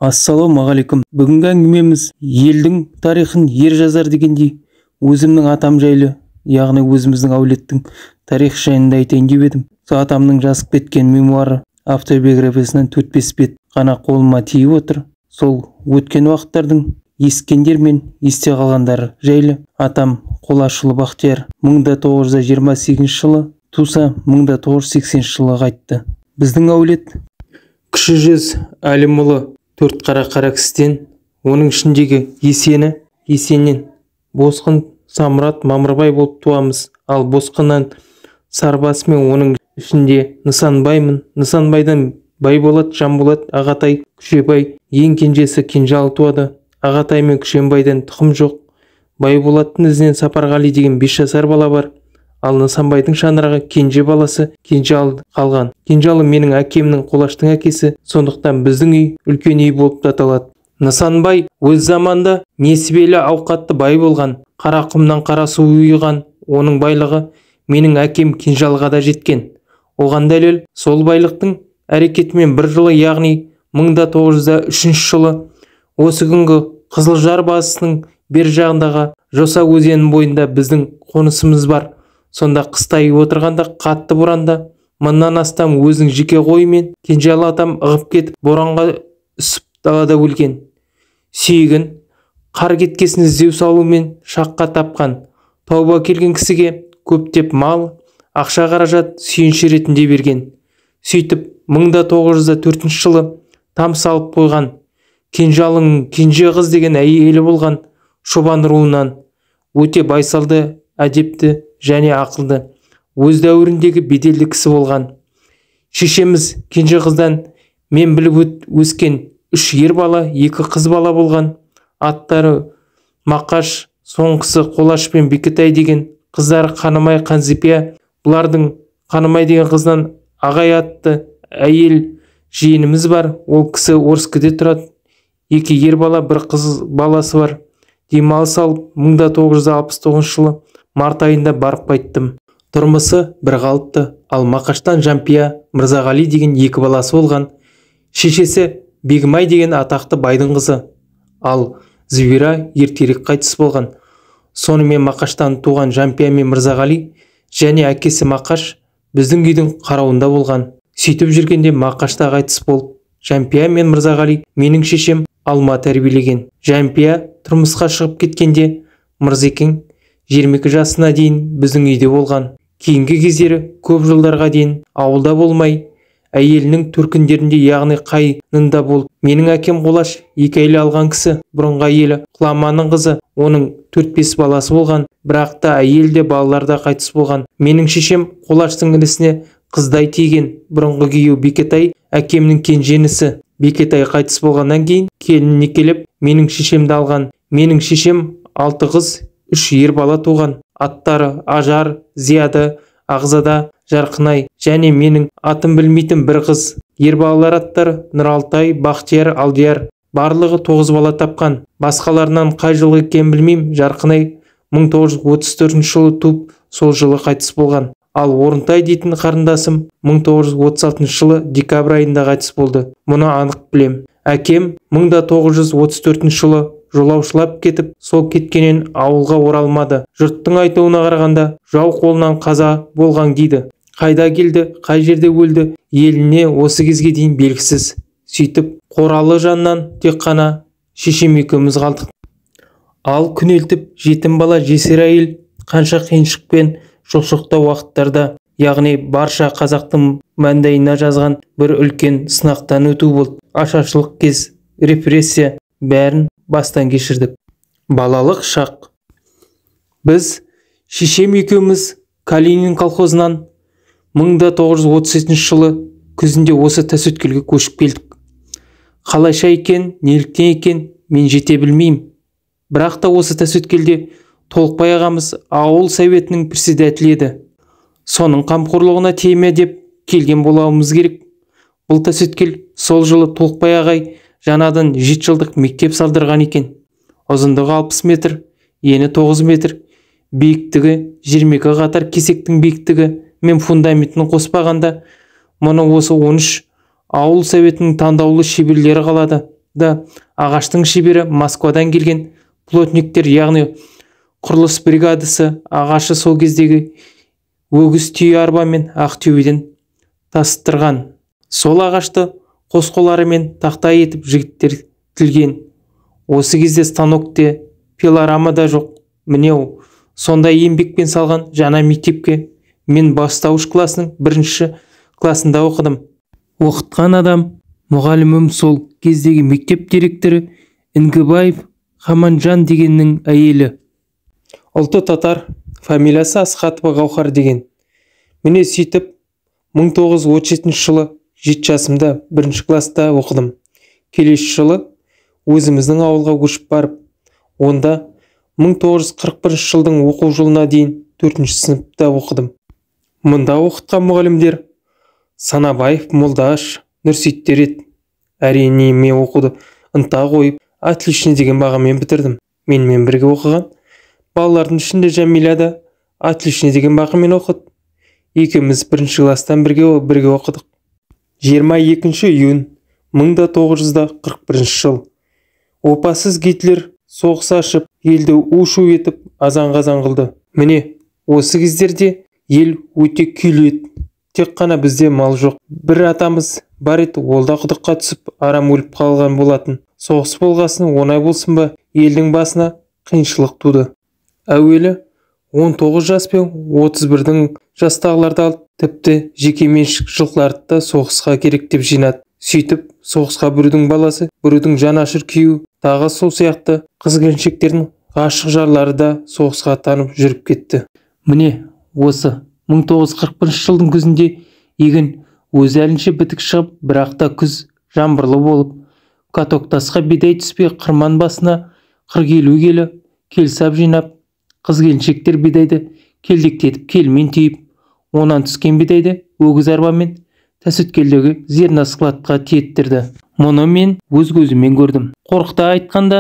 Ассалаумағалейкум. Бүгінгі әңгімеміз елдің тарихын ер жазар дегендей, өзімнің атам жайлы, яғни өзіміздің әулеттің тарих жайында айтайын деп едім. Сол атамның жазып кеткен мемуары автобиографиясынан 4-5 бет ғана қолыма тиіп отыр. Сол өткен уақыттардың ескендер мен есте қалғандары жайлы. Атам Қолашұлы Бақтияр 1928 жылы туса, 1980 жылы қайтты. Біздің әулет кіші жүз Әлімұлы Төртқара Қаракістен, оның ішіндегі Есеннен Босқын Самұрат Мамырбай болып туамыз. Ал Босқыннан Сарбас мен оның ішінде Нысанбаймын. Нысанбайдан Байболат, Жанболат, Ағатай, Күшебай, ең кенжесі Кенжалы туады. Ағатай мен Күшембайдан тұқым жоқ. Байболаттың ізінен Сапарғали деген 5 жасар бала бар. Ал Нысанбайдың шаңырағы кенже баласы Кенжалы қалған. Кенжалы менің әкемнің Қолаштың әкесі, сондықтан біздің үй үлкен үй болып аталады. Нысанбай өз заманда несібелі ауқатты бай болған, Қарақұмнан қара су ұйыған. Оның байлығы менің әкем Кенжалыға да жеткен. Оған дәлел сол байлықтың әрекетімен бір жылы, яғни 1903 жылы осы күнгі Қызылжар басының бер жағындағы Жоса өзенінің бойында біздің қонысымыз бар. Сонда қыстай отырғанда қатты боранда 1000-нан астам өзінің жеке қойы мен Кенжалы атам ығып кетіп боранға үсіп далада өлген. Сүйегін қар кеткесін іздеу салумен шаққа тапқан. Тауға келген кісіге көптеп мал, ақша қаражат сүйінші ретінде берген. Сөйтіп 1904 жылы там салып қойған. Кенжалының кенже қыз деген әйелі болған. Шобан руынан өте байсалды, әдепті және ақылды, өз дәуіріндегі беделді кісі болған. Шешеміз кенже қыздан мен біліп өскен 3 ер бала, 2 қыз бала болған. Аттары Мақаш, соңғысы Қолаш пен Бекетай деген, қыздары Қанымай, Қанзипия. Бұлардың Қанымай деген қыздан Ағай атты әйел жиеніміз бар. Ол кісі Орскіде тұрады. 2 ер бала, 1 қыз баласы бар. Демалыс алып 1969 жылы март айында барып қайттым. Тұрмысы бір қалыпты. Ал Мақаштан Жампия, Мырзағали деген 2 баласы болған. Шешесі Бегімай деген атақты байдың қызы. Ал Зубира ертерек қайтыс болған. Сонымен Мақаштан туған Жампия мен Мырзағали және әкесі Мақаш біздің үйдің қарауында болған. Сөйтіп жүргенде Мақашта қайтыс болып, Жампия мен Мырзағали менің шешем алма тәрбиелеген. Жампия тұрмысқа шығып кеткенде Мырзекең 22 жасына дейін біздің үйде болған. Кейінгі кездері көп жылдарға дейін ауылда болмай, әйелінің төркіндерінде, яғни қайнында болып. Менің әкем Қолаш 2 әйел алған кісі, бұрынғы әйелі Құламанның қызы, оның 4-5 баласы болған, бірақ та әйел де балалар да қайтыс болған. Менің шешем Қолаштың інісіне қыздай тиген. Бұрынғы күйеу Бекетай әкемнің кенженісі. Бекетай қайтыс болғаннан кейін келініне келіп менің шешемді алған. Менің шешем 6 қыз, 3 ер бала туған. Аттары Ажар, Зияда, Ағзада, Жарқынай және менің атын білмейтін 1 қыз. Ер балалар аттары Нұралтай, Бақтияр, Алдияр. Барлығы 9 бала тапқан. Басқаларынан қай жылғы екенін білмеймін. Жарқынай 1934 жылы туып, сол жылы қайтыс болған. Ал Орынтай дейтін қарындасым 1936 жылы декабрь айында қайтыс болды. Мұны анық білем. Әкем 1934 жылы жолаушылап кетіп, сол кеткенен ауылға оралмады. Жұрттың айтуына қарағанда жау қолынан қаза болған дейді. Қайда келді, қай жерде өлді, еліне осы кезге дейін белгісіз. Сөйтіп Қоралы жаннан тек қана шешем екеуміз қалдық. Ал күнелтіп жетім бала, жесір әйел қанша қиыншылықпен жоқшылықта уақыттарда, яғни барша қазақтың маңдайына жазған бір үлкен сынақтан өту болды. Ашаршылық кез, репрессия, бәрін бастан кешірдік. Балалық шақ. Біз шешем екеуміз Калинин колхозынан 1937 жылы күзінде осы Тасөткелге көшіп келдік. Қалайша екен, неліктен екен мен жете білмеймін. Бірақ та осы Тасөткелде Толықбай ағамыз ауыл советінің председателі еді. Соның қамқорлығына тиме деп келген болуымыз керек. Бұл Тасөткел сол жылы Толықбай ағай жаңадан 7 жылдық мектеп салдырған екен. Ұзындығы 60 метр, ені 9 метр, биіктігі 22 қатар кесектің биіктігі мен фундаментін қоспағанда, мұны осы 13 ауыл советінің таңдаулы шеберлері қалады. да ағаштың шебері Москвадан келген плотниктер, яғни құрылыс бригадасы ағашы сол кездегі өгіз түйе арбамен Ақтөбеден тастырған. Сол ағашты қос қоларымен тақта етіп жігіттер тілген. Осы кезде станок те, пилорама да жоқ. Міне сондай еңбекпен салған жаңа мектепке мен бастауыш классының 1-ші классында оқыдым. Оқытқан адам мұғалімім сол кездегі мектеп директоры Інгібаев Хаманжан дегеннің әйелі. Ұлты татар, фамилиясы Асхатова Гаухар деген. Міне сөйтіп 1937 жылы 7 жасымда 1-ші класста оқыдым. Келесі жылы өзіміздің ауылға көшіп барып, онда 1941 жылдың оқу жылына дейін 4-ші сыныпта оқыдым. Мұнда оқытқан мұғалімдер Санабаев, Молдаш, Нұрсейттер еді. Әрине мен оқуды ынта қойып, отлично деген бағамен бітірдім. Менімен бірге оқыған балалардың ішінде Жәмиля да отлично деген бағамен оқыды. Екеуміз 1-ші класстан бірге оқыдық. 22 июнь 1941 жыл. Опасыз Гитлер соғыс ашып, елді у-шу етіп, азан-қазан қылды. Міне, осы кездерде ел өте күйлі еді. Тек қана бізде мал жоқ. Бір атамыз бар еді, ол да құдыққа түсіп, арам өліп қалған болатын. Соғыс болғасын оңай болсын ба, елдің басына қиыншылық туды. Әуелі 19 жас пен 31-дің жастағыларды алып, тіпті жеке меншік жылқыларды да соғысқа керек деп жинады. Сөйтіп, соғысқа біреудің баласы, біреудің жанашыр күйеуі, тағы сол сияқты қыз-келіншектердің ғашық жарлары да соғысқа аттанып жүріп кетті. Міне, осы 1941 жылдың күзінде егін өз әлінше бітік шығып, бірақ та күз жаңбырлы болып, катоктасқа бидай түспей қырман басына 40-50 келі келсап жинап, қыз-келіншектер бидайды келдектетіп келмен түйіп, онан түскен бидайды өгіз арбамен тәсөткелдегі зерна складқа тиеттірді. Мұны мен өз көзіммен көрдім. Қорқыта айтқанда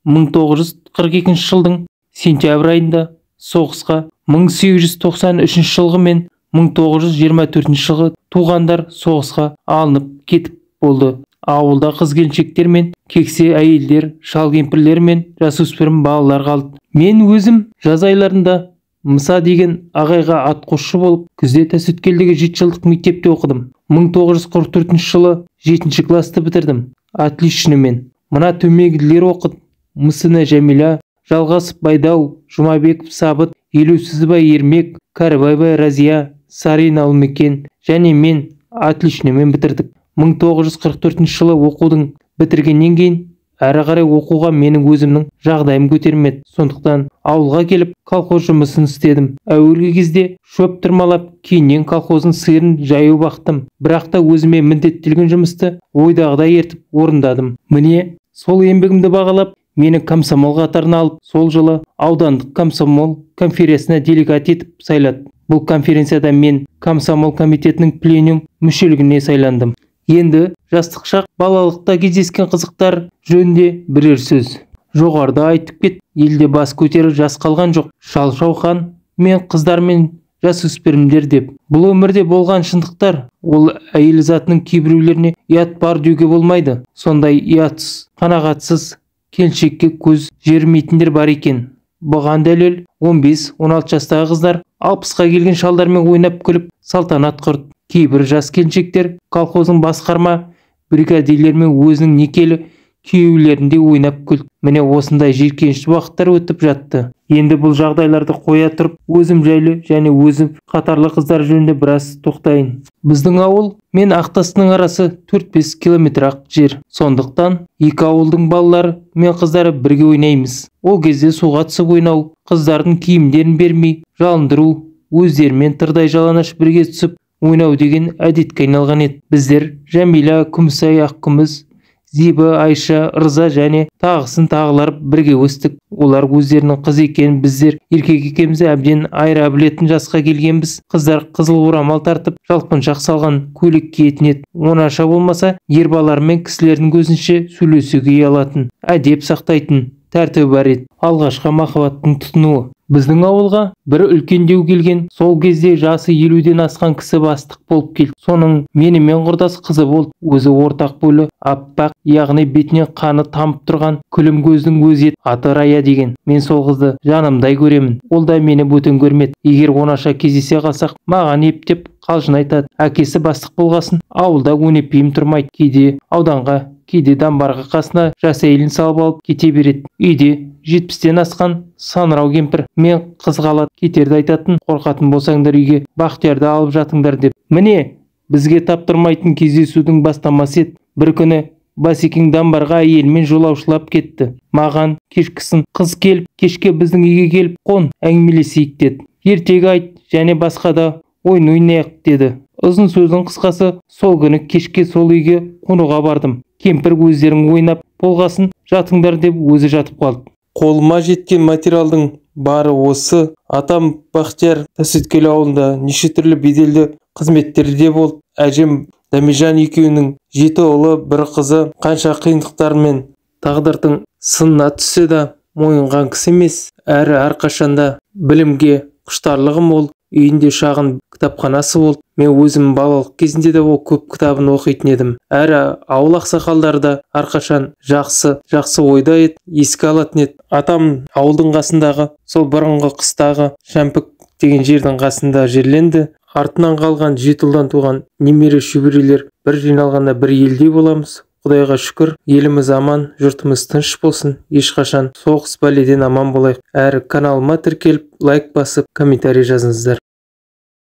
1942 жылдың сентябрь айында соғысқа 1893 жылғы мен 1924 жылғы туғандар соғысқа алынып кетіп болды. Ауылда қыз-келіншектер мен кексе әйелдер, шал-кемпірлер мен жасөспірім балалар қалды. Мен өзім жаз айларында Мыса деген ағайға атқосшы болып, күзде Тасөткелдегі 7 жылдық мектепте оқыдым. 1944 жылы 7-ші класты бітірдім. Отличномен. Мына төмегілер оқыды. Мысына Жәмиля, Жалғасов Байдау, Жұмабеков Сабыт, Елеусізбай Ермек, Кәрібайбай Разия, Сарин Алмекен және мен отличномен бітірдік. 1944 жылы оқудың бітіргеннен кейін әрі қарай оқуға менің өзімнің жағдайым көтермеді. Сондықтан ауылға келіп колхоз жұмысын істедім. Әуелгі кезде шөп тырмалап, кейіннен колхоздың сиырын жаю бақтым. Бірақ та өзіме міндеттелген жұмысты ойдағыдай ертіп орындадым. Міне, сол еңбегімді бағалап, мені комсомол қатарына алып, сол жылы аудандық комсомол конференциясына делегат етіп сайлады. Бұл конференцияда мен комсомол комитетінің пленум мүшелігіне сайландым. Енді жастық шақ, балалықта кездескен қызықтар жөнінде бірер сөз. Жоғарыда айтып кет, елде бас көтеріп жас қалған жоқ. Шал-шауқан мен қыздар мен жасөспірімдер деп. Бұл өмірде болған шындықтар, ол әйел затының кейбіреулеріне ұят бар деуге болмайды. Сондай ұятсыз, қанағатсыз, келіншекке көз жермейтіндер бар екен. Бұған дәлел 15-16 жастағы қыздар 60-қа келген шалдармен ойнап күліп салтанат құрды. Кейбір жас келіншектер колхоздың басқарма бригадирлермен өзінің некелі күйеулерінде ойнап күлді. Міне осындай жиіркенішті уақыттар өтіп жатты. Енді бұл жағдайларды қоя тұрып, өзім жайлы және өзім қатарлы қыздар жөнінде біраз тоқтайын. Біздің ауыл мен Ақтастың арасы 4-5 километр ақ жер. Сондықтан екі ауылдың балалары мен қыздары бірге ойнаймыз. Ол кезде суға түсіп ойнау, қыздардың киімдерін бермей жалындыру, өздерімен тырдай жалаңаш бірге түсіп ойнау деген әдетке айналған еді. Біздер Жәмиля, Күмісай, Ақкүміс, Зиба, Айша, Ырза және тағысын тағылар бірге өстік. Олар өздерінің қыз екенін, біздер еркек екенімізді әбден айыра білетін жасқа келгенбіз. Қыздар қызыл орамал тартып, жалпыншақ салған көйлек киетін еді. Оңаша болмаса, ер балалар мен кісілердің көзінше сөйлесуге ұялатын, әдеп сақтайтын тәртібі бар еді. Алғашқы махаббаттың тұтынуы. Біздің ауылға бір үлкендеу келген, сол кезде жасы 50-ден асқан кісі бастық болып келді. Соның менімен құрдас қызы болды. Өзі ортақ бойлы, аппақ, яғни бетінен қаны тамып тұрған, күлім көздің өзі еді, аты Рая деген. Мен сол қызды жанымдай көремін. Ол да мені бөтен көрмеді. Егер оңаша кездесе қалсақ, маған ептеп қалжың айтады. Әкесі бастық болғасын, ауылда өнеппейім тұрмайды. Кейде ауданға, кейде дамбарға қасына жас әйелін салып алып кете береді. Үйде 70-тен асқан санырау кемпір. Мен қызға алады, кетерді айтатын, қорқатын болсаңдар үйге Бақтиярды алып жатыңдар деп. Міне, бізге таптырмайтын кездесудің бастамасы еді. Бір күні Басекең дамбарға әйелімен жолаушылап кетті. Маған кешкісін қыз келіп, кешке біздің үйге келіп қон, әңгімелесейік деді. Ертегі айт және басқа да ойын ойнайық деді. Ұзын сөздің қысқасы, сол күні кешке сол үйге қонуға бардым. Кемпір өздерің ойнап болғасын жатыңдар деп өзі жатып қалды. Қолыма жеткен материалдың бары осы. Атам Бақтияр Тасөткел ауылында неше түрлі беделді қызметтерде болды. Әжем Дәмежан екеуінің 7 ұлы, 1 қызы. Қанша қиындықтар мен тағдырдың сынына түссе де мойынған кісі емес. Әрі әрқашанда білімге құштарлығы мол. Үйінде шағын кітапханасы болды. Мен өзім балалық кезінде де ол көп кітабын оқитын едім. Әрі ауыл ақсақалдары да әрқашан жақсы ойда еді, еске алатын еді. Атам ауылдың қасындағы сол бұрынғы қыстағы Шәмпік деген жердің қасында жерленді. Артынан қалған 7 ұлдан туған немере шөберелер бір жиналғанда бір елдей боламыз. Құдайға шүкір, еліміз аман, жұртымыз тыныш болсын. Ешқашан соғыс пәледен аман болайық. Әрі каналыма тіркеліп, лайк басып, комментарий жазыңыздар.